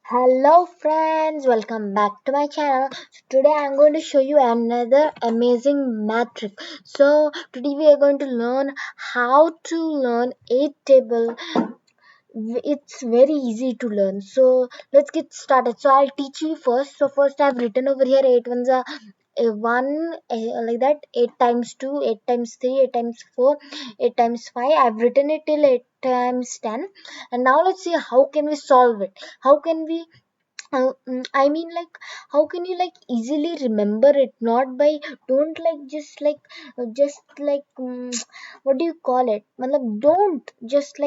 Hello friends, welcome back to my channel. So today I'm going to show you another amazing math trick. So today we are going to learn how to learn 8 table. It's very easy to learn. So let's get started. So I'll teach you first. So first I've written over here 8 ones are a 1 like that, 8 times 2, 8 times 3, 8 times 4, 8 times 5. I've written it till 8 times 10. And now let's see how can we solve it. How can we I mean, like, how can you like easily remember it? Not by don't like just like what do you call it? Don't just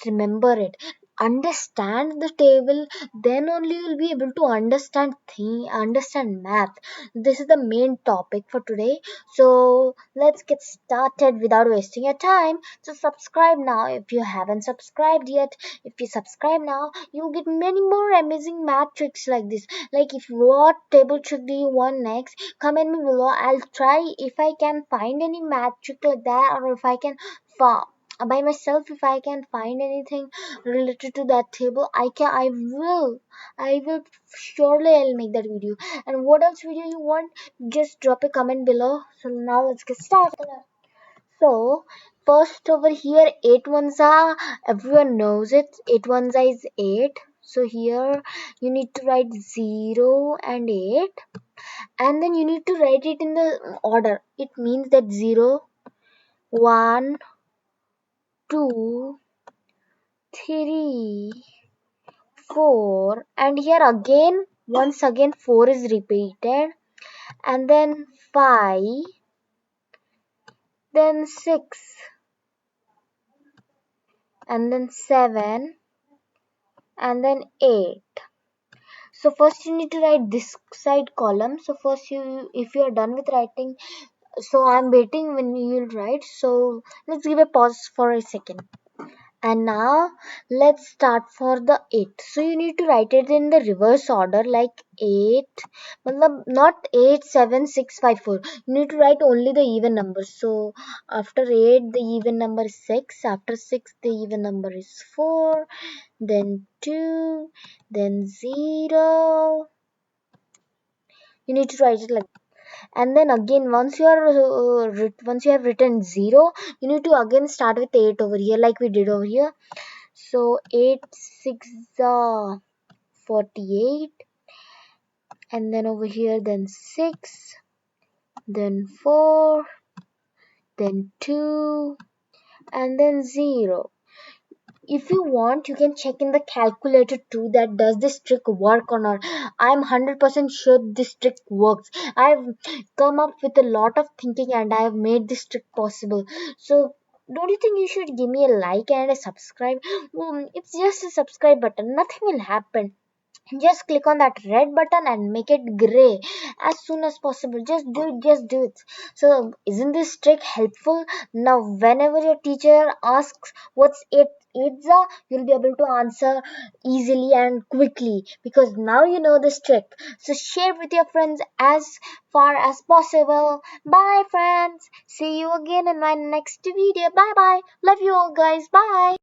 remember it. Understand the table, then only you'll be able to understand math. This is the main topic for today. So let's get started without wasting your time. So subscribe now if you haven't subscribed yet. If you subscribe now, you'll get many more amazing math tricks like this. Like if what table trick do you want next, comment me below. I'll try if I can find any math trick like that, or if I can by myself, if I can find anything related to that table, I will surely I'll make that video. And what else video you want, just drop a comment below. So now let's get started. So first over here, 8 ones are, everyone knows it. 8 ones are is 8. So here you need to write 0 and 8, and then you need to write it in the order. It means that 0, 1, 2, 3, 4, and here again once again 4 is repeated, and then 5, then 6, and then 7, and then 8. So first you need to write this side column. So first if you are done with writing, so I'm waiting when you'll write. So let's give a pause for a second. And now let's start for the 8. So you need to write it in the reverse order, like 8, not 8, 7, 6, 5, 4. You need to write only the even numbers. So after 8, the even number is 6. After 6, the even number is 4. Then 2. Then 0. You need to write it like, and then again once you have written 0, you need to again start with 8 over here like we did over here. So 8 6 48, and then over here then 6, then 4, then 2, and then 0. If you want, you can check in the calculator too that does this trick work or not. I'm 100% sure this trick works. I've come up with a lot of thinking and I have made this trick possible. So don't you think you should give me a like and a subscribe? It's just a subscribe button, nothing will happen. Just click on that red button and make it gray as soon as possible. Just do it. So isn't this trick helpful? Now whenever your teacher asks what's itza, you'll be able to answer easily and quickly, because now you know this trick. So share with your friends as far as possible. Bye friends, see you again in my next video. Bye bye, love you all guys, bye.